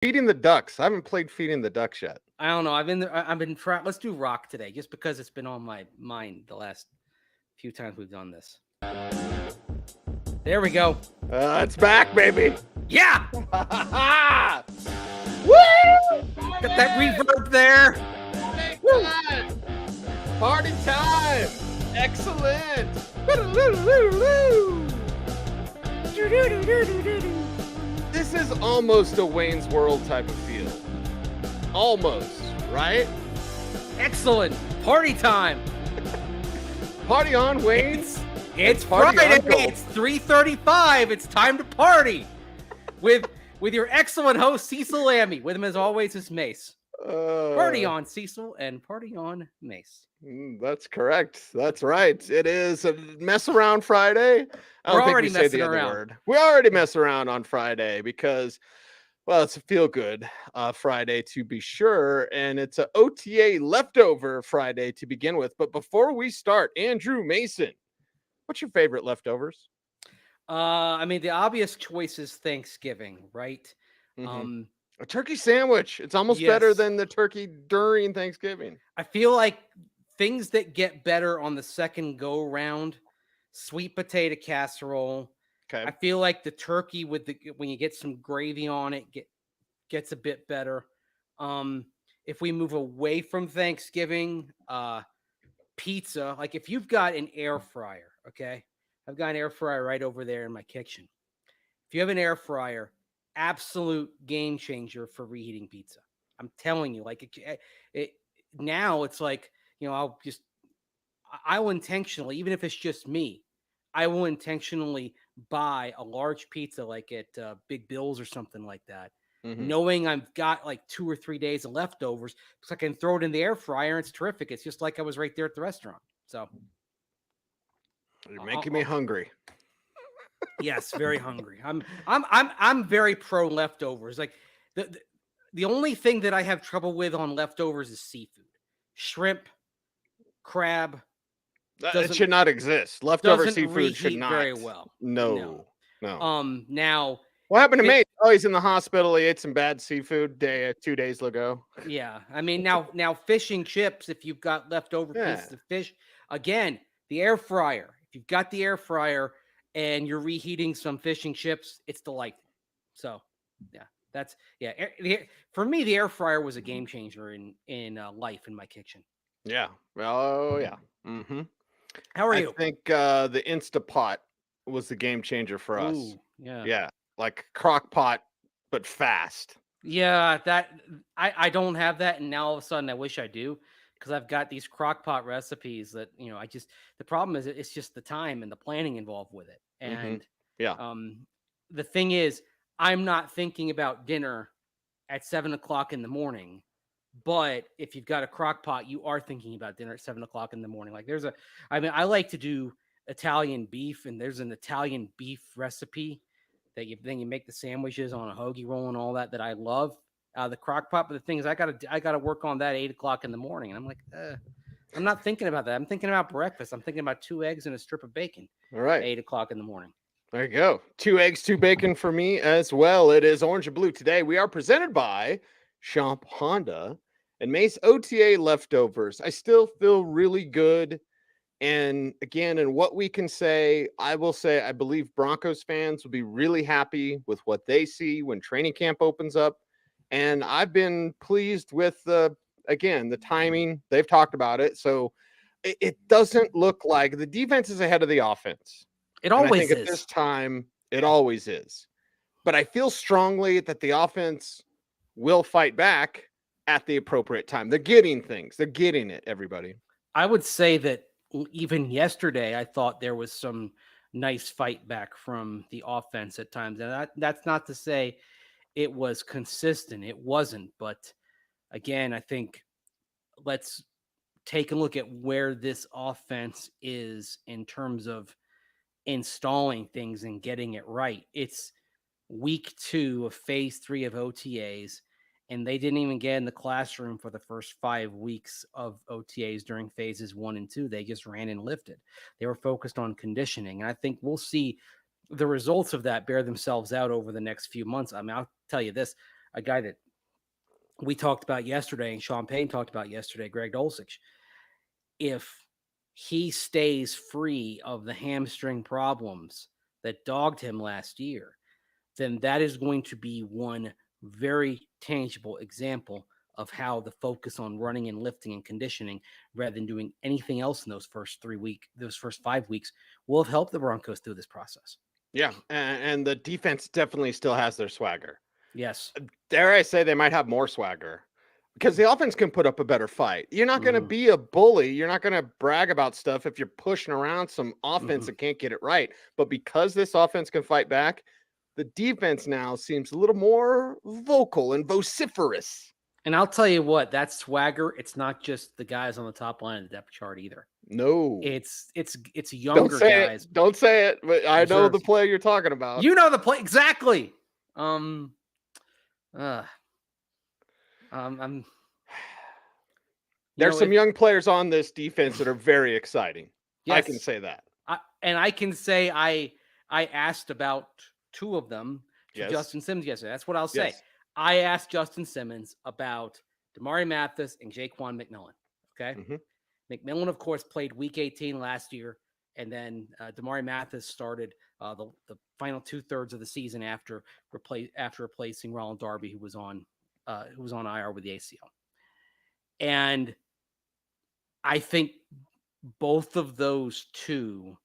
Feeding the Ducks. I haven't played Feeding the Ducks yet. I don't know. Let's do rock today, just because it's been on my mind the last few times we've done this. There we go. It's back, baby. Yeah. Woo! Got that reverb there. Party time. Excellent. This is almost a Wayne's World type of feel. Almost, right? Excellent. Party time. Party on, Wayne. It's party Friday. on, Cole. It's 3:35. It's time to party with your excellent host Cecil Lammey. With him as always is Mace. Party on, Cecil, and party on, Mace. That's correct. That's right. It is a mess around Friday. I don't think we say the other word. We already mess around on Friday because, well, it's a feel-good Friday to be sure, and it's an OTA leftover Friday to begin with. But before we start, Andrew Mason, what's your favorite leftovers? I mean, the obvious choice is Thanksgiving, right? Mm-hmm. A turkey sandwich. It's almost better than the turkey during Thanksgiving. I feel like things that get better on the second go round, sweet potato casserole. Okay. I feel like the turkey when you get some gravy on it gets a bit better. If we move away from Thanksgiving, pizza, like if you've got an air fryer, okay? I've got an air fryer right over there in my kitchen. If you have an air fryer, absolute game changer for reheating pizza. I'm telling you, like it now it's like, I will intentionally, even if it's just me, I will intentionally buy a large pizza like at Big Bill's or something like that, knowing I've got like 2 or 3 days of leftovers, because I can throw it in the air fryer and it's terrific. It's just like I was right there at the restaurant. So you're making me hungry. Yes, very hungry. I'm very pro leftovers. Like the only thing that I have trouble with on leftovers is seafood, shrimp, crab. It should not exist. Leftover seafood should not very well. No. Now what happened to me? Oh, he's in the hospital. He ate some bad seafood 2 days ago. Yeah, I mean now fish and chips. If you've got leftover pieces of fish, again, the air fryer. If you've got the air fryer and you're reheating some fish and chips, it's delightful. So, for me, the air fryer was a game changer in life in my kitchen. Yeah. Oh, yeah. Mm-hmm. How are you? I think the Instapot was the game changer for us. Ooh, yeah. Yeah. Like crock pot, but fast. Yeah, that I don't have that, and now all of a sudden I wish I do, because I've got these crock pot recipes that, the problem is it's just the time and the planning involved with it. And the thing is, I'm not thinking about dinner at 7:00 in the morning, but if you've got a crock pot, you are thinking about dinner at 7:00 in the morning. Like I like to do Italian beef, and there's an Italian beef recipe that you make the sandwiches on a hoagie roll and all that I love out of the crock pot. But the thing is, I gotta work on that 8:00 in the morning, and I'm like, I'm not thinking about that. I'm thinking about breakfast. I'm thinking about 2 eggs and a strip of bacon. All right, 8:00 in the morning. There you go. 2 eggs, 2 bacon for me as well. It is Orange and Blue today. We are presented by Champ Honda and Mace OTA leftovers. I still feel really good. And again, in what we can say, I will say I believe Broncos fans will be really happy with what they see when training camp opens up. And I've been pleased with the timing. They've talked about it. So it doesn't look like the defense is ahead of the offense. It always is. At this time, it always is. But I feel strongly that the offense will fight back at the appropriate time. They're getting things. They're getting it, everybody. I would say that even yesterday, I thought there was some nice fight back from the offense at times. And that's not to say it was consistent. It wasn't. But again, I think let's take a look at where this offense is in terms of installing things and getting it right. It's week 2 of phase 3 of OTAs, and they didn't even get in the classroom for the first 5 weeks of OTAs during phases 1 and 2. They just ran and lifted. They were focused on conditioning. And I think we'll see the results of that bear themselves out over the next few months. I mean, I'll tell you this. a guy that we talked about yesterday and Sean Payne talked about yesterday, Greg Dulcich. If he stays free of the hamstring problems that dogged him last year, then that is going to be one very tangible example of how the focus on running and lifting and conditioning rather than doing anything else in those first 5 weeks will have helped the Broncos through this process. Yeah, and the defense definitely still has their swagger. Yes. Dare I say they might have more swagger because the offense can put up a better fight. You're not going to be a bully. You're not going to brag about stuff if you're pushing around some offense that can't get it right. But because this offense can fight back, the defense now seems a little more vocal and vociferous. And I'll tell you what, that swagger, it's not just the guys on the top line of the depth chart either. No. It's younger guys. Don't say it, but I know the player you're talking about. You know the play exactly. There's some young players on this defense that are very exciting. Yes. I can say that. I can say I asked about two of them to Justin Simmons yesterday. That's what I'll say. Yes. I asked Justin Simmons about Damari Mathis and Jaquan McMillan. Okay. McMillan, of course, played week 18 last year. And then Damari Mathis started the final 2/3 of the season after replacing Roland Darby, who was on IR with the ACL. And I think both of those two,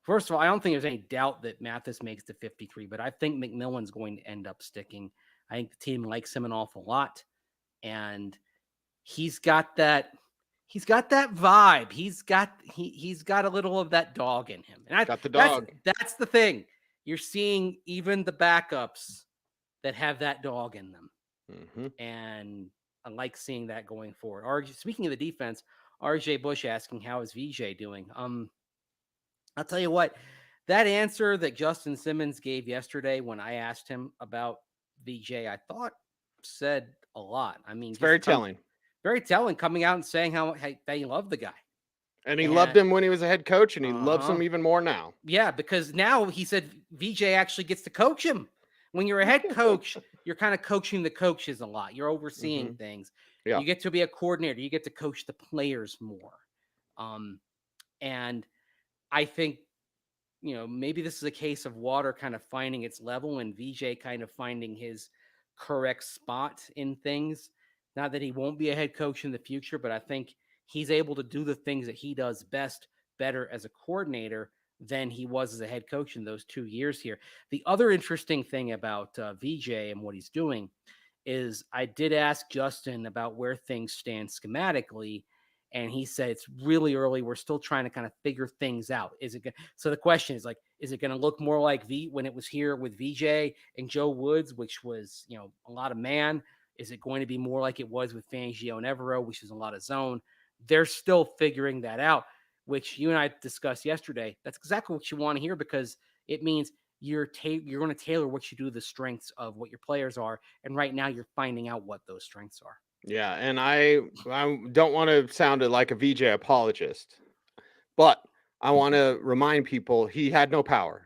first of all, I don't think there's any doubt that Mathis makes the 53, but I think McMillan's going to end up sticking. I think the team likes him an awful lot, and he's got that vibe. He's got a little of that dog in him. And got the dog. That's the thing. You're seeing even the backups that have that dog in them. And I like seeing that going forward. Speaking of the defense, RJ Bush asking, how is VJ doing? I'll tell you what, that answer that Justin Simmons gave yesterday when I asked him about VJ, I thought said a lot. I mean, it's very telling. Very telling, coming out and saying how he loved the guy. And he loved him when he was a head coach, and he loves him even more now. Yeah, because now he said VJ actually gets to coach him. When you're a head coach, you're kind of coaching the coaches a lot. You're overseeing things. Yeah. You get to be a coordinator. You get to coach the players more. And I think, maybe this is a case of water kind of finding its level and VJ kind of finding his correct spot in things. Not that he won't be a head coach in the future, but I think he's able to do the things that he does best, better as a coordinator than he was as a head coach in those 2 years here. The other interesting thing about VJ and what he's doing is I did ask Justin about where things stand schematically, and he said it's really early. We're still trying to kind of figure things out. So the question is is it going to look more like when it was here with VJ and Joe Woods, which was, a lot of man? Is it going to be more like it was with Fangio and Evero, which is a lot of zone? They're still figuring that out, which you and I discussed yesterday. That's exactly what you want to hear, because it means you're going to tailor what you do to the strengths of what your players are. And right now you're finding out what those strengths are. Yeah, and I don't want to sound like a VJ apologist, but I want to remind people he had no power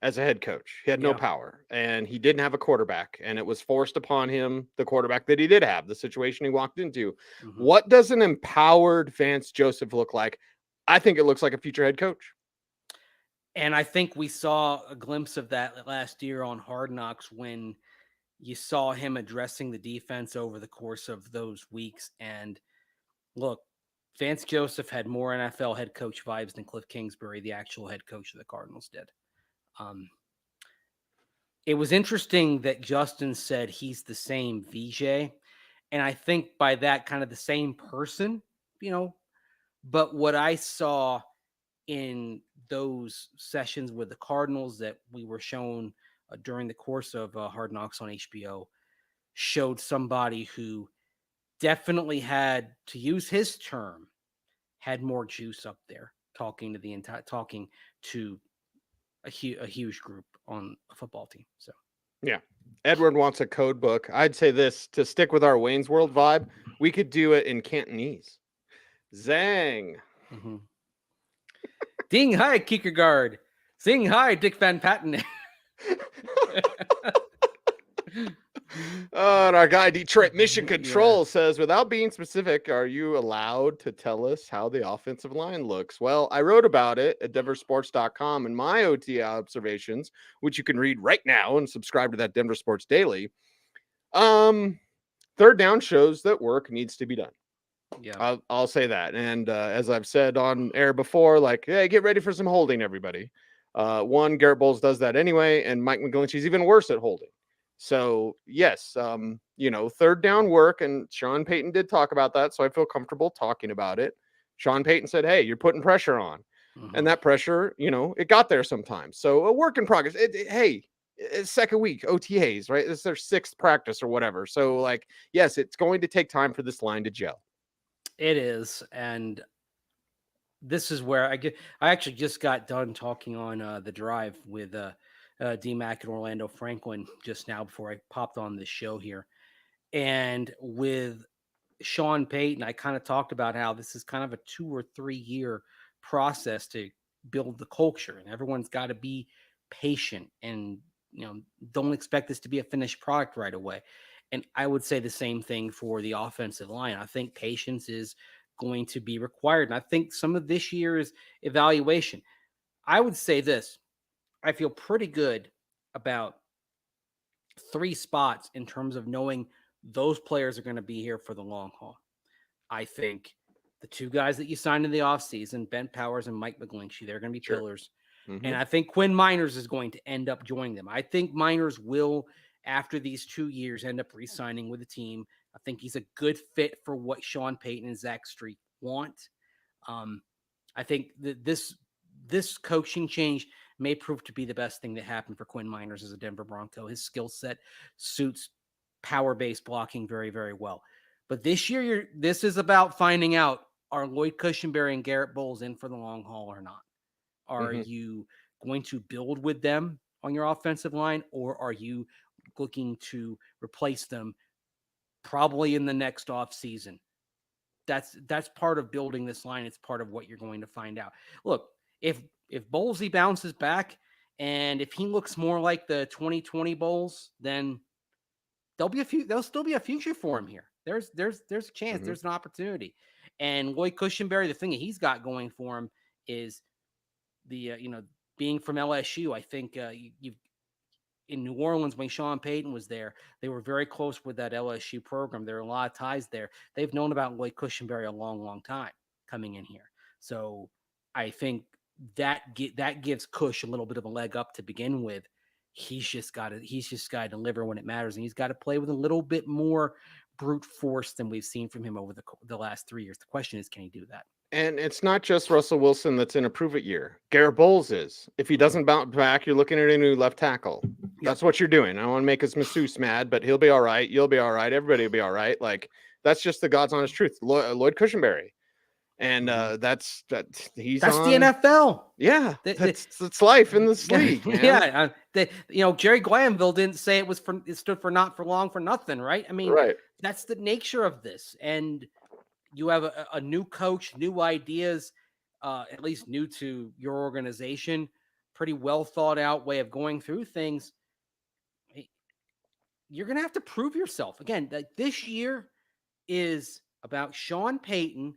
as a head coach. He had no power, and he didn't have a quarterback, and it was forced upon him, the quarterback that he did have, the situation he walked into. What does an empowered Vance Joseph look like? I think it looks like a future head coach. And I think we saw a glimpse of that last year on Hard Knocks when you saw him addressing the defense over the course of those weeks. And look, Vance Joseph had more NFL head coach vibes than Cliff Kingsbury, the actual head coach of the Cardinals, did. It was interesting that Justin said he's the same VJ. And I think by that, kind of the same person, but what I saw in those sessions with the Cardinals that we were shown during the course of Hard Knocks on HBO showed somebody who definitely had, to use his term, had more juice up there, talking to a huge group on a football team. So, yeah. Edward wants a code book. I'd say this, to stick with our Wayne's World vibe, we could do it in Cantonese. Zang. Ding hi, Kierkegaard. Sing hi, Dick Van Patten. And our guy Detroit Mission Yeah. Control says, without being specific, are you allowed to tell us how the offensive line looks? Well, I wrote about it at denversports.com in my OTA observations, which you can read right now and subscribe to that Denver Sports Daily. Third down shows that work needs to be done. Yeah. I'll say that. And as I've said on air before, like, hey, get ready for some holding, everybody. One, Garrett Bowles does that anyway, and Mike McGlinchey's even worse at holding. So yes, third down work, and Sean Payton did talk about that, so I feel comfortable talking about it. Sean Payton said, hey, you're putting pressure on. And that pressure, it got there sometimes. So a work in progress. Hey, it's second week, OTAs, right? This is their sixth practice or whatever. So, like, yes, it's going to take time for this line to gel. It is, and this is where I actually just got done talking on the drive with D-Mac and Orlando Franklin just now before I popped on this show here. And with Sean Payton, I kind of talked about how this is kind of a 2 or 3 year process to build the culture, and everyone's got to be patient and don't expect this to be a finished product right away. And I would say the same thing for the offensive line. I think patience is going to be required. And I think some of this year's evaluation, I would say this, I feel pretty good about 3 spots in terms of knowing those players are going to be here for the long haul. I think the 2 guys that you signed in the offseason, Ben Powers and Mike McGlinchey, they're going to be pillars. Mm-hmm. And I think Quinn Miners is going to end up joining them. I think Miners will, after these 2 years, end up re-signing with the team. I think he's a good fit for what Sean Payton and Zach Street want. I think that this coaching change may prove to be the best thing that happened for Quinn Miners as a Denver Bronco. His skill set suits power-based blocking very, very well. But this year, this is about finding out, are Lloyd Cushenberry and Garrett Bowles in for the long haul or not? Are you going to build with them on your offensive line, or are you looking to replace them probably in the next offseason? That's part of building this line. It's part of what you're going to find out. Look, if Bowlesy bounces back and if he looks more like the 2020 Bowles, then there'll still be a future for him here. There's a chance, there's an opportunity. And Lloyd Cushenberry, the thing that he's got going for him is the being from LSU. I think you've in New Orleans when Sean Payton was there, they were very close with that LSU program. There are a lot of ties there. They've known about Lloyd Cushenberry a long, long time coming in here. So I think that gives Cush a little bit of a leg up to begin with. He's just got to deliver when it matters, and he's got to play with a little bit more brute force than we've seen from him over the last 3 years. The question is, can he do that? And it's not just Russell Wilson that's in a prove-it year. Garrett Bowles is. If he doesn't bounce back, you're looking at a new left tackle. That's what you're doing. I don't want to make his masseuse mad, but he'll be all right. You'll be all right. Everybody will be all right. Like, that's just the God's honest truth. Lloyd Cushenberry. And that's the NFL. Yeah, that's life in this league, man. Yeah, Jerry Glanville didn't say it stood for not for long for nothing, right? I mean, that's the nature of this. And you have a new coach, new ideas, at least new to your organization, pretty well thought out way of going through things. You're going to have to prove yourself. Again, this year is about Sean Payton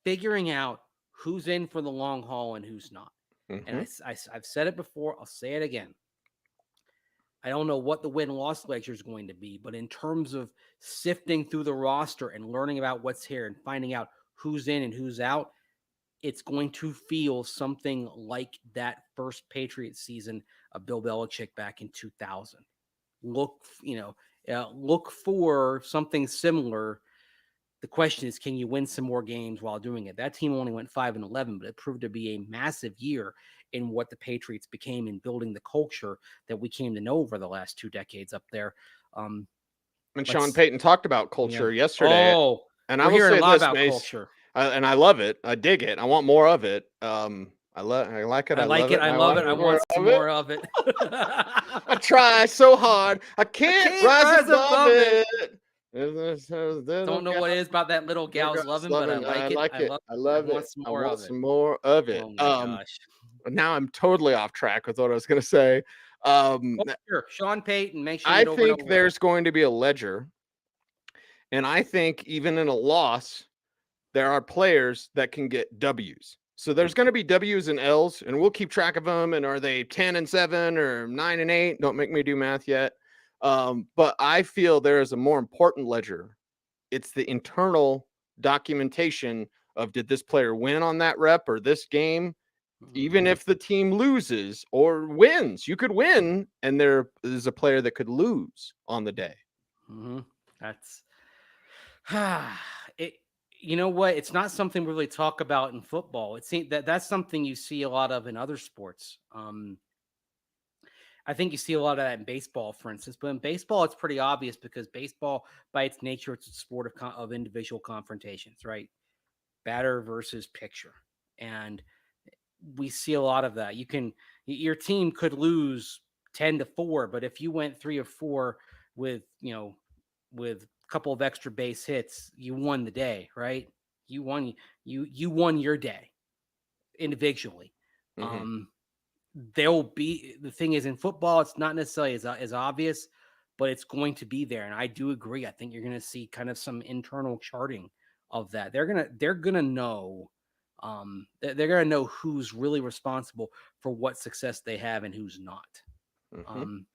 figuring out who's in for the long haul and who's not. And I've said it before. I'll say it again. I don't know what the win-loss ledger is going to be, but in terms of sifting through the roster and learning about what's here and finding out who's in and who's out, it's going to feel something like that first Patriots season of Bill Belichick back in 2000. Look for something similar. The question is, can you win some more games while doing it? That team only went 5-11, but it proved to be a massive year in what the Patriots became in building the culture that we came to know over the last 2 decades up there. And Sean Payton talked about culture yesterday. Oh, and I will say this, about culture. And I love it. I dig it. I want more of it. I like it. I like it. I love it. I want some more of it. I try so hard. I can't rise above it. Don't know what it is about that little gal's loving, but I like it. I love it. I want some more of it. Oh my gosh. Now I'm totally off track with what I was going to say. Um, Oh, sure. Sean Payton mentioned I it over and think over. there's going to be a ledger, and I think even in a loss, there are players that can get W's. So there's going to be W's and L's, and we'll keep track of them. And are they 10-7 or 9-8? Don't make me do math yet. But I feel there is a more important ledger. It's the internal documentation of, did this player win on that rep or this game? Even if the team loses or wins, you could win, and there is a player that could lose on the day. Mm-hmm. That's it. You know what? It's not something we really talk about in football. It seems that's something you see a lot of in other sports. I think you see a lot of that in baseball, for instance. But in baseball, it's pretty obvious because baseball, by its nature, it's a sport of individual confrontations, right? Batter versus pitcher, and we see a lot of that. Your team could lose 10-4, but if you went 3 or 4 with with a couple of extra base hits, you won the day, right? You won your day individually. Mm-hmm. There'll be the thing is in football, it's not necessarily as obvious, but it's going to be there. And I do agree. I think you're going to see kind of some internal charting of that. They're gonna know. They're gonna know who's really responsible for what success they have and who's not. Mm-hmm. Um,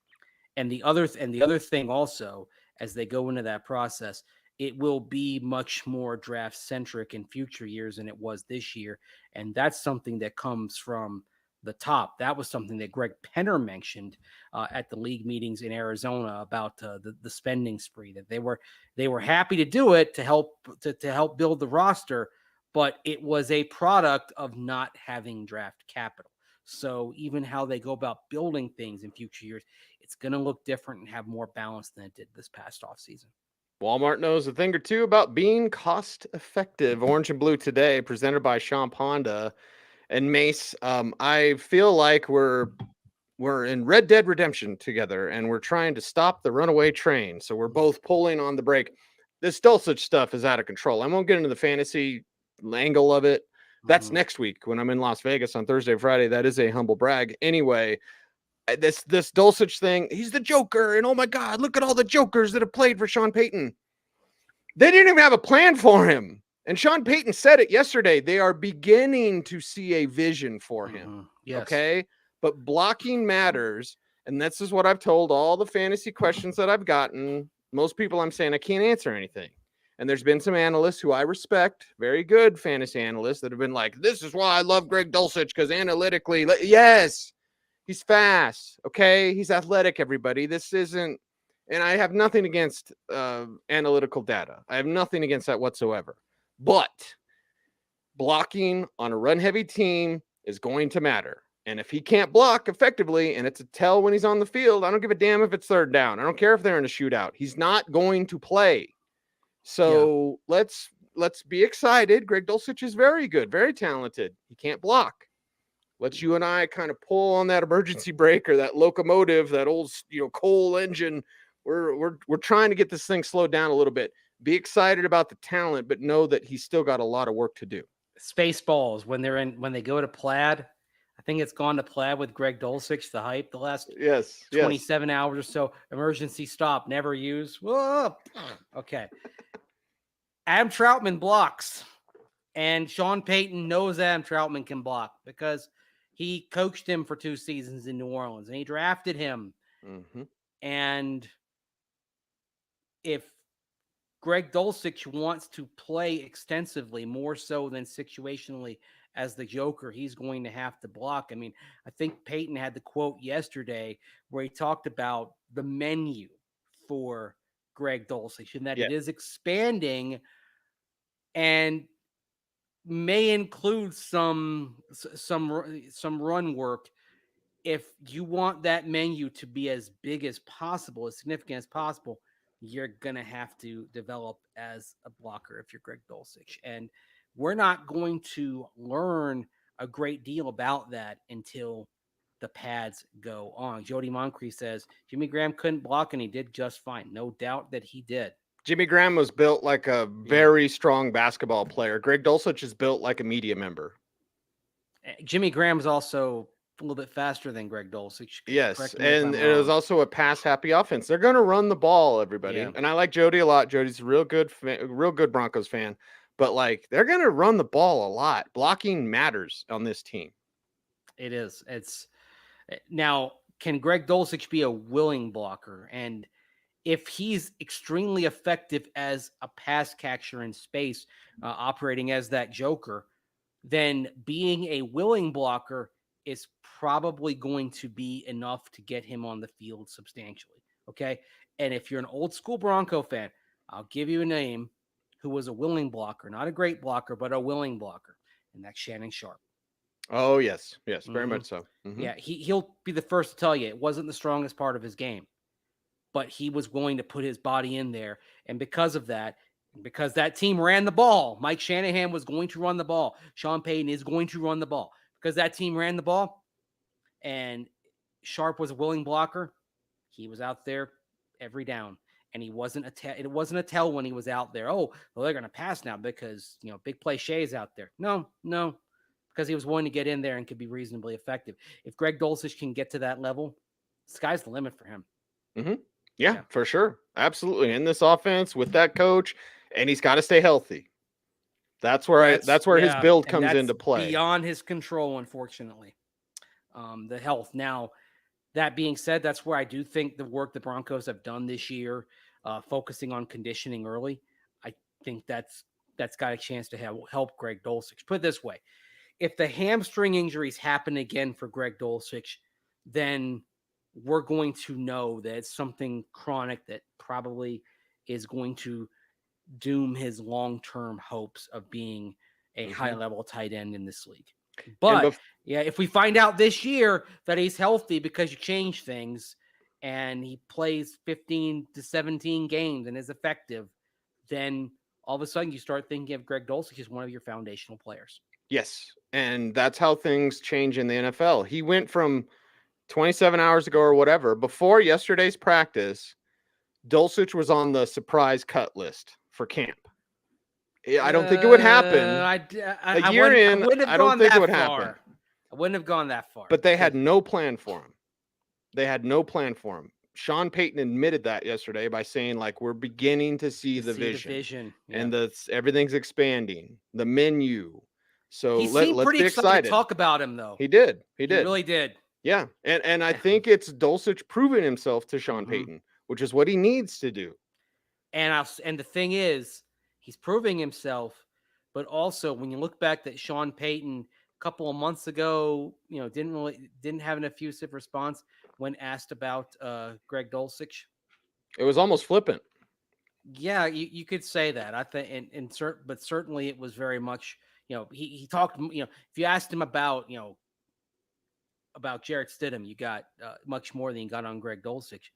and the other thing also, as they go into that process, it will be much more draft centric in future years than it was this year, and that's something that comes from the top. That was something that Greg Penner mentioned at the league meetings in Arizona about the spending spree, that they were happy to do it to help build the roster, but it was a product of not having draft capital. So even how they go about building things in future years, it's going to look different and have more balance than it did this past offseason. Walmart knows a thing or two about being cost effective. Orange and Blue today, presented by Champ Honda and Mace. I feel like we're in Red Dead Redemption together, and we're trying to stop the runaway train. So we're both pulling on the brake. This Dulcich stuff is out of control. I won't get into the fantasy angle of it. That's next week when I'm in Las Vegas on Thursday, Friday. That is a humble brag. Anyway, this Dulcich thing, he's the Joker, and oh my God, look at all the Jokers that have played for Sean Payton. They didn't even have a plan for him. And Sean Payton said it yesterday. They are beginning to see a vision for him. Yes. Okay. But blocking matters. And this is what I've told all the fantasy questions that I've gotten. Most people, I'm saying I can't answer anything. And there's been some analysts who I respect, very good fantasy analysts, that have been like, this is why I love Greg Dulcich, because analytically, yes, he's fast. Okay. He's athletic, everybody. This isn't, and I have nothing against analytical data. I have nothing against that whatsoever. But blocking on a run-heavy team is going to matter. And if he can't block effectively, and it's a tell when he's on the field, I don't give a damn if it's third down. I don't care if they're in a shootout. He's not going to play. So let's be excited. Greg Dulcich is very good, very talented. He can't block. Let's you and I kind of pull on that emergency brake or that locomotive, that old coal engine. We're trying to get this thing slowed down a little bit. Be excited about the talent, but know that he's still got a lot of work to do. Spaceballs when they go to Plaid. I think it's gone to Plaid with Greg Dulcich, the hype, the last 27 hours or so. Emergency stop, never use. Whoa. Okay. Adam Troutman blocks. And Sean Payton knows Adam Troutman can block because he coached him for 2 seasons in New Orleans and he drafted him. Mm-hmm. And if Greg Dulcich wants to play extensively, more so than situationally as the Joker, he's going to have to block. I mean, I think Payton had the quote yesterday where he talked about the menu for Greg Dulcich and that it is expanding and may include some run work. If you want that menu to be as big as possible, as significant as possible, you're going to have to develop as a blocker if you're Greg Dulcich. And we're not going to learn a great deal about that until the pads go on. Jody Moncrief says Jimmy Graham couldn't block and he did just fine. No doubt that he did. Jimmy Graham was built like a very strong basketball player. Greg Dulcich is built like a media member. Jimmy Graham's also little bit faster than Greg Dulcich. Yes, Correct me if and I'm it was wrong. also a pass-happy offense. They're going to run the ball, everybody. Yeah. And I like Jody a lot. Jody's a real good Broncos fan. But like, they're going to run the ball a lot. Blocking matters on this team. It is. It's now. Can Greg Dulcich be a willing blocker? And if he's extremely effective as a pass catcher in space, operating as that joker, then being a willing blocker is probably going to be enough to get him on the field substantially. Okay. And if you're an old school Bronco fan, I'll give you a name who was a willing blocker, not a great blocker, but a willing blocker. And that's Shannon Sharp. Oh, yes. Yes, very much so. Yeah. He'll be the first to tell you it wasn't the strongest part of his game, but he was willing to put his body in there. And because of that, because that team ran the ball, Mike Shanahan was going to run the ball. Sean Payton is going to run the ball because that team ran the ball and Sharp was a willing blocker. He was out there every down and he wasn't it wasn't a tell when he was out there. Oh, well, they're going to pass now because, big play Shea's out there. No, because he was willing to get in there and could be reasonably effective. If Greg Dulcich can get to that level, sky's the limit for him. Yeah, for sure. Absolutely. In this offense with that coach, and he's got to stay healthy. That's where his build comes into play. Beyond his control, unfortunately. The health. Now, that being said, that's where I do think the work the Broncos have done this year, focusing on conditioning early, I think that's got a chance to help Greg Dulcich. Put it this way. If the hamstring injuries happen again for Greg Dulcich, then we're going to know that it's something chronic that probably is going to doom his long-term hopes of being a high-level tight end in this league. But if we find out this year that he's healthy because you change things and he plays 15 to 17 games and is effective, then all of a sudden you start thinking of Greg Dulcich as one of your foundational players. Yes, and that's how things change in the NFL. He went from 27 hours ago or whatever, before yesterday's practice, Dulcich was on the surprise cut list for camp. I don't think it would happen. A year in, I don't think it would happen. I wouldn't have gone that far. But they had no plan for him. Sean Payton admitted that yesterday by saying, like, we're beginning to see the vision. Yeah. And everything's expanding. The menu. So he seemed pretty excited to talk about him, though. He did. He really did. Yeah. And I think it's Dulcich proving himself to Sean Payton, which is what he needs to do. And the thing is, he's proving himself, but also when you look back that Sean Payton a couple of months ago, didn't have an effusive response when asked about Greg Dulcich. It was almost flippant. Yeah, you could say that. I think, but certainly it was very much. He talked. If you asked him about Jarrett Stidham, you got much more than you got on Greg Dulcich.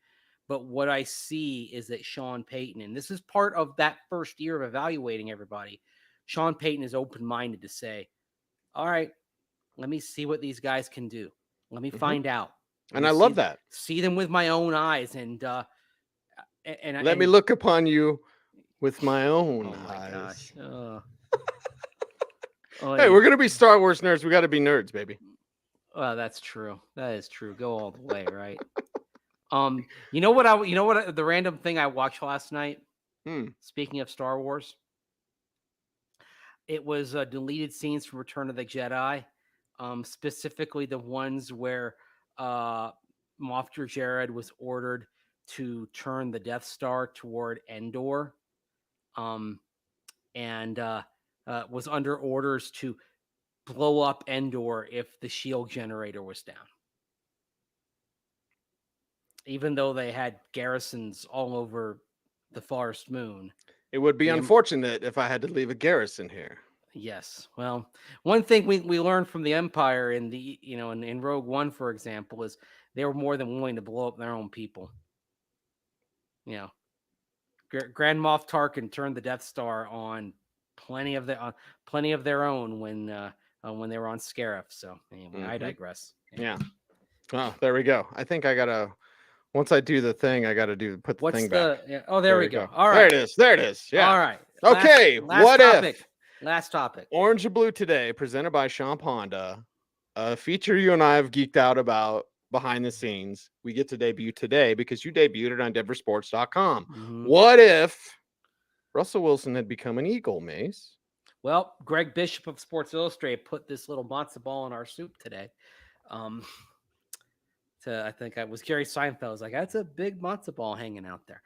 But what I see is that Sean Payton, and this is part of that first year of evaluating everybody, Sean Payton is open-minded to say, all right, let me see what these guys can do. Let me find out. And I love that. See them with my own eyes. And let me look upon you with my own eyes. Gosh. Hey, we're going to be Star Wars nerds. We got to be nerds, baby. Well, that's true. That is true. Go all the way, right? The random thing I watched last night? Speaking of Star Wars, it was deleted scenes from Return of the Jedi, specifically the ones where Moff Gideon was ordered to turn the Death Star toward Endor, and was under orders to blow up Endor if the shield generator was down. Even though they had garrisons all over the Forest Moon. It would be unfortunate if I had to leave a garrison here. Yes. Well, one thing we learned from the Empire in in Rogue One, for example, is they were more than willing to blow up their own people. Grand Moff Tarkin turned the Death Star on plenty of their own when they were on Scarif. So anyway, I digress. Yeah. Oh, there we go. I think I gotta. Once I do the thing, I gotta put the thing back. Oh, there we go. All right. There it is. Yeah. All right. Okay. Last topic. Orange and Blue today, presented by Champ Honda. a feature you and I have geeked out about behind the scenes. We get to debut today because you debuted it on denversports.com. Mm-hmm. What if Russell Wilson had become an Eagle, Mace? Well, Greg Bishop of Sports Illustrated put this little matzo ball in our soup today. I think I was Gary Seinfeld was like, that's a big matzo ball hanging out there.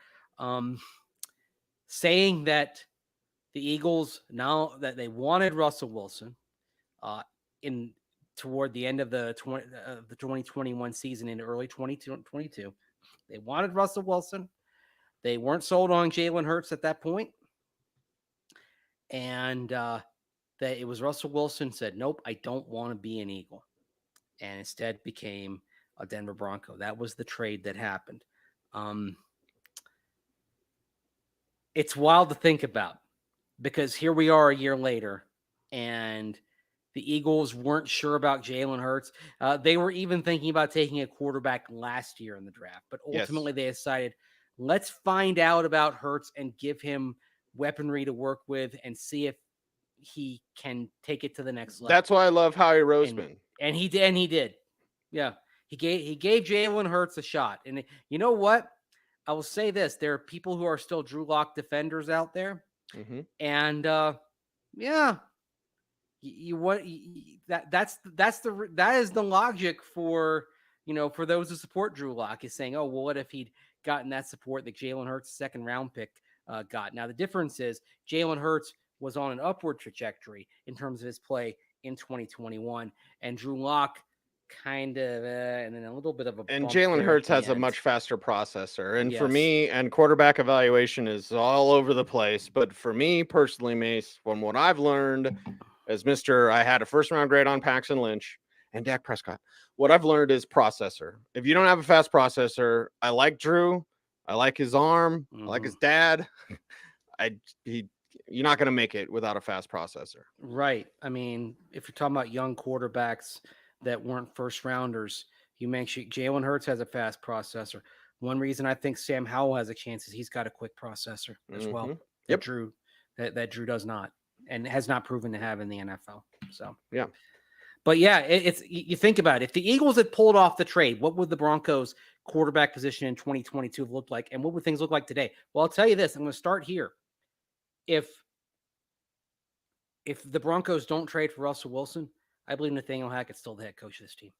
Saying that the Eagles, now that they wanted Russell Wilson in toward the end of the 2021 season into early 2022, they wanted Russell Wilson. They weren't sold on Jalen Hurts at that point. And that it was Russell Wilson said, nope, I don't want to be an Eagle. And instead became a Denver Bronco. That was the trade that happened. It's wild to think about because here we are a year later and the Eagles weren't sure about Jalen Hurts. They were even thinking about taking a quarterback last year in the draft, but ultimately they decided, let's find out about Hurts and give him weaponry to work with and see if he can take it to the next level. That's why I love Howie Roseman. And he did. And he did. Yeah. He gave Jalen Hurts a shot. And you know what? I will say this. There are people who are still Drew Lock defenders out there. Mm-hmm. And yeah, that is the logic for, for those who support Drew Lock is saying, oh, well, what if he'd gotten that support that Jalen Hurts, second round pick, got? Now, the difference is Jalen Hurts was on an upward trajectory in terms of his play in 2021, and Drew Lock kind of, and then a little bit of a. And Jalen Hurts has a much faster processor, and for me, and quarterback evaluation is all over the place. But for me personally, Mace, from what I've learned, as I had a first round grade on Paxton Lynch and Dak Prescott. What I've learned is processor. If you don't have a fast processor, I like Drew. I like his arm. I like his dad. You're not going to make it without a fast processor. Right. I mean, if you're talking about young quarterbacks that weren't first rounders, you mentioned Jalen Hurts has a fast processor. One reason I think Sam Howell has a chance is he's got a quick processor as well. That Drew does not and has not proven to have in the NFL. So, yeah. But yeah, it's you think about it. If the Eagles had pulled off the trade, what would the Broncos quarterback position in 2022 have looked like? And what would things look like today? Well, I'll tell you this. I'm going to start here. If the Broncos don't trade for Russell Wilson, I believe Nathaniel Hackett's still the head coach of this team.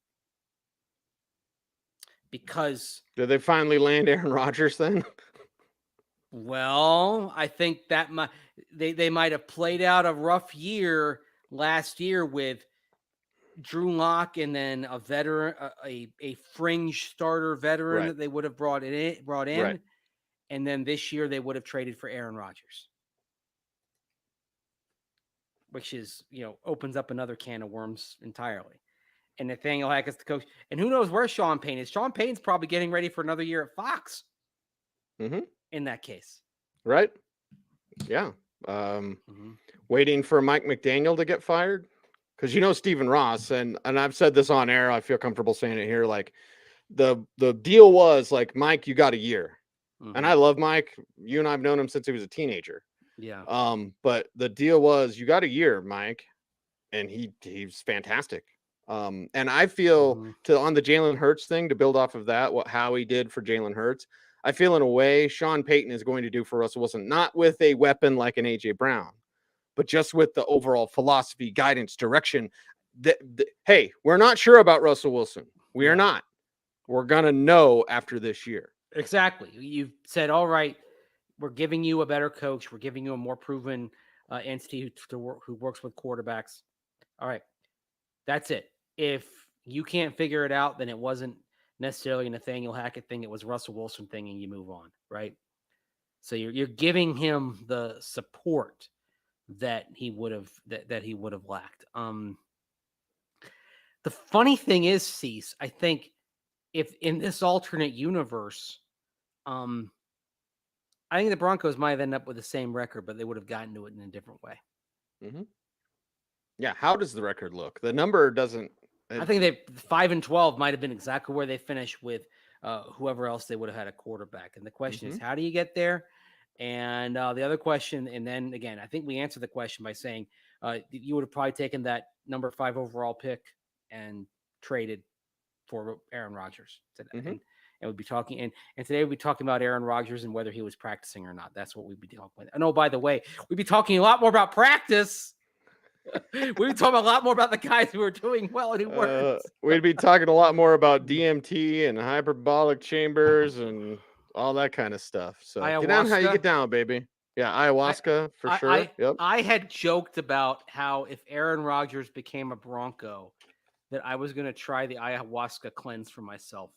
Because did they finally land Aaron Rodgers then? Well, I think that they might have played out a rough year last year with Drew Lock and then a veteran, a fringe starter veteran that they would have brought in, right. And then this year they would have traded for Aaron Rodgers, which is, opens up another can of worms entirely. And Nathaniel Hackett's the coach. And who knows where Sean Payne is. Sean Payne's probably getting ready for another year at Fox. In that case. Right. Yeah. Waiting for Mike McDaniel to get fired. Because Stephen Ross, and I've said this on air, I feel comfortable saying it here. Like the deal was like, Mike, you got a year. And I love Mike. You and I have known him since he was a teenager. Yeah. But the deal was you got a year, Mike. And he's fantastic. And I feel on the Jalen Hurts thing, to build off of that, what Howie did for Jalen Hurts, I feel in a way Sean Payton is going to do for Russell Wilson, not with a weapon like an A.J. Brown, but just with the overall philosophy, guidance, direction. Hey, we're not sure about Russell Wilson. We are not. We're going to know after this year. Exactly. You've said, all right, we're giving you a better coach. We're giving you a more proven entity who works with quarterbacks. All right. That's it. If you can't figure it out, then it wasn't necessarily a Nathaniel Hackett thing. It was a Russell Wilson thing, and you move on, right? So you're giving him the support that he would have that he would have lacked. The funny thing is, Cease, I think if in this alternate universe, I think the Broncos might have ended up with the same record, but they would have gotten to it in a different way. Yeah. How does the record look? The number doesn't. I think 5-12 might have been exactly where they finished with whoever else they would have had a quarterback. And the question is, how do you get there? And the other question, and then again, I think we answered the question by saying you would have probably taken that number 5 overall pick and traded for Aaron Rodgers. Mhm. And we'd be talking, and today we'd be talking about Aaron Rodgers and whether he was practicing or not. That's what we'd be talking about. And oh, by the way, we'd be talking a lot more about practice. We'd be talking a lot more about the guys who were doing well and who weren't. We'd be talking a lot more about DMT and hyperbolic chambers and all that kind of stuff. So get down how you Ayahuasca. get down, baby. Yeah, ayahuasca for sure. Yep. I had joked about how if Aaron Rodgers became a Bronco, that I was going to try the ayahuasca cleanse for myself.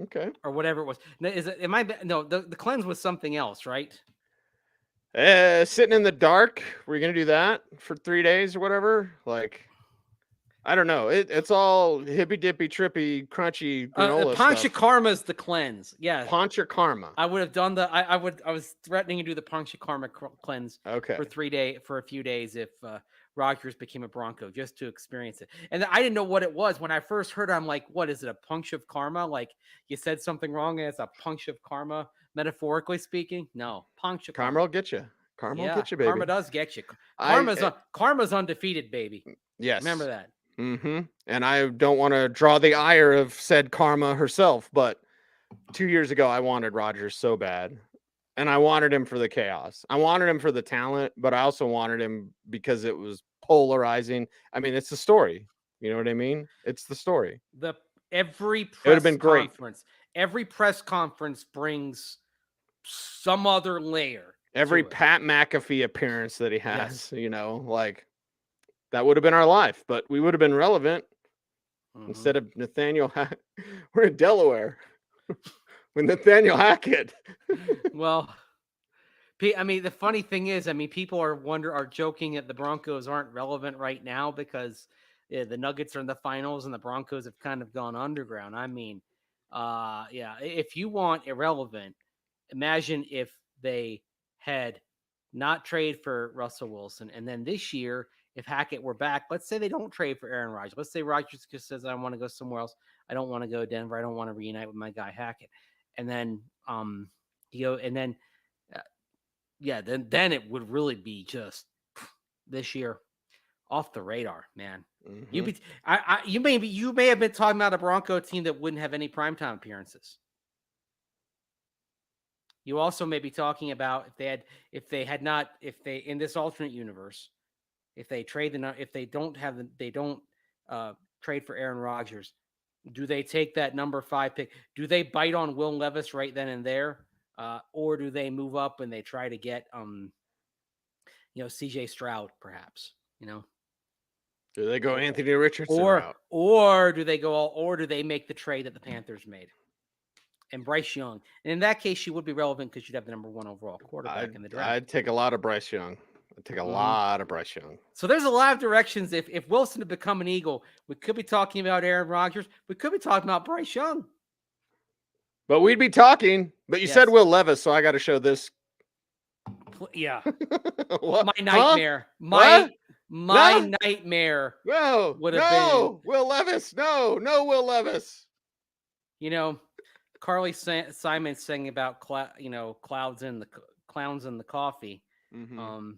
Okay. Or whatever it was. No, the cleanse was something else, right? Sitting in the dark. We're gonna do that for 3 days or whatever. Like, I don't know. It's all hippy dippy trippy crunchy granola Pancha stuff. Karma is the cleanse. Yeah. Pancha Karma. I would have done the. I was threatening to do the Pancha Karma cleanse Okay. for a few days if Rodgers became a Bronco, just to experience it. And I didn't know what it was when I first heard it. I'm like, what is it? A punch of karma? Like you said something wrong and it's a punch of karma, metaphorically speaking. No, punch of Karma will get you. Karma will get you, baby. Karma does get you. Karma's undefeated, baby. Yes. Remember that. Mm-hmm. And I don't want to draw the ire of said Karma herself, but 2 years ago I wanted Rodgers so bad. And I wanted him for the chaos. I wanted him for the talent, but I also wanted him because it was polarizing. I mean, it's the story. You know what I mean? It's the story. Every press conference, every press conference brings some other layer. Every Pat McAfee appearance that he has, you know, like that would have been our life, but we would have been relevant instead of Nathaniel. We're in Delaware with Nathaniel Hackett. Well, I mean, the funny thing is, I mean, people are joking that the Broncos aren't relevant right now because the Nuggets are in the finals and the Broncos have kind of gone underground. I mean, yeah, if you want irrelevant, imagine if they had not trade for Russell Wilson. And then this year, if Hackett were back, let's say they don't trade for Aaron Rodgers. Let's say Rodgers just says, I want to go somewhere else. I don't want to go to Denver. I don't want to reunite with my guy Hackett. And then, then it would really be just this year off the radar, man. Mm-hmm. You may have been talking about a Bronco team that wouldn't have any primetime appearances. You also may be talking about if they in this alternate universe, if they don't trade for Aaron Rodgers, do they take that number 5 pick? Do they bite on Will Levis right then and there? Or do they move up and they try to get CJ Stroud, perhaps, Do they go Anthony Richardson route? Or do they make the trade that the Panthers made? And Bryce Young. And in that case, she would be relevant because you'd have the number 1 overall quarterback in the draft. I'd take a lot of Bryce Young. Lot of Bryce Young. So there's a lot of directions. If Wilson had become an Eagle, we could be talking about Aaron Rodgers. We could be talking about Bryce Young. But we'd be talking. But you said Will Levis, so I got to show this. Yeah. What? My nightmare. Huh? My nightmare. Would have been Will Levis. No, Will Levis. Carly Simon sang about clouds in the coffee. Mm-hmm.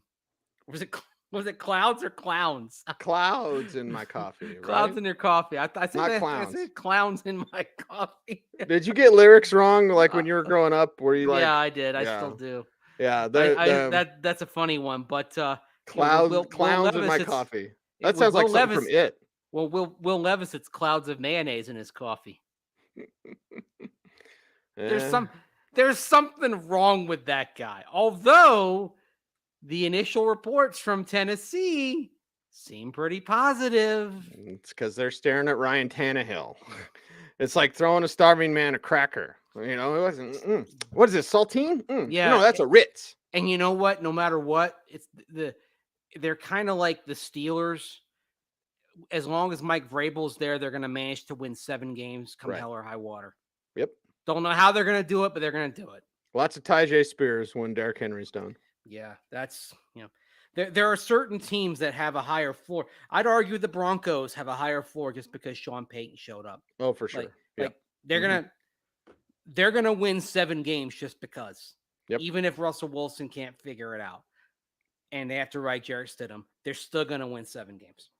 Was it clouds or clowns? Clouds in my coffee. Right? Clouds in your coffee. I said clowns. I said clowns in my coffee. Did you get lyrics wrong like when you were growing up? Were you like? Yeah, I did. I still do. Yeah, that's a funny one. But clowns in my coffee. That sounds like something from It. Well, Will Levis, it's clouds of mayonnaise in his coffee. There's something wrong with that guy. Although the initial reports from Tennessee seem pretty positive. It's because they're staring at Ryan Tannehill. It's like throwing a starving man a cracker. It wasn't. What is it? Saltine? Yeah, no, that's a Ritz. And you know what? No matter what, they're kind of like the Steelers. As long as Mike Vrabel's there, they're going to manage to win 7 games, come hell or high water. Yep. Don't know how they're going to do it, but they're going to do it. Lots of Tyjae Spears when Derrick Henry's done. Yeah, that's there are certain teams that have a higher floor. I'd argue the Broncos have a higher floor just because Sean Payton showed up. Oh, for sure. Like they're gonna win 7 games just because. Yep. Even if Russell Wilson can't figure it out, and they have to ride Jarrett Stidham, they're still gonna win 7 games.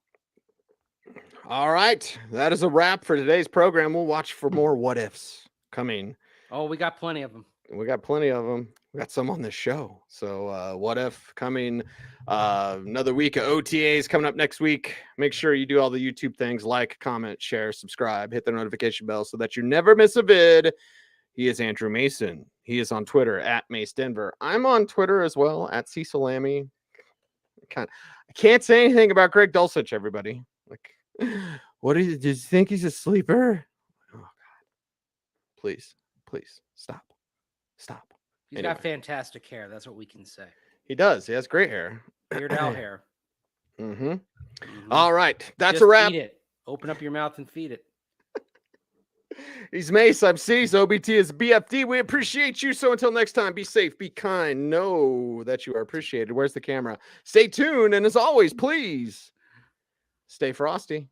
All right. That is a wrap for today's program. We'll watch for more what ifs coming. Oh, we got plenty of them. We got plenty of them. We got some on this show. So what if coming, another week of OTAs coming up next week. Make sure you do all the YouTube things, like, comment, share, subscribe, hit the notification bell so that you never miss a vid. He is Andrew Mason. He is on Twitter at Mace Denver. I'm on Twitter as well at Cecil Lammey. I can't say anything about Greg Dulcich, everybody. Like, what do you think he's a sleeper? Oh God. Please stop. He's got fantastic hair. That's what we can say. He does. He has great hair. Weird Al hair. Mm-hmm. All right. That's Just a wrap. Eat it. Open up your mouth and feed it. He's Mace. I'm C's. OBT is BFD. We appreciate you. So until next time, be safe, be kind. Know that you are appreciated. Where's the camera? Stay tuned. And as always, please stay frosty.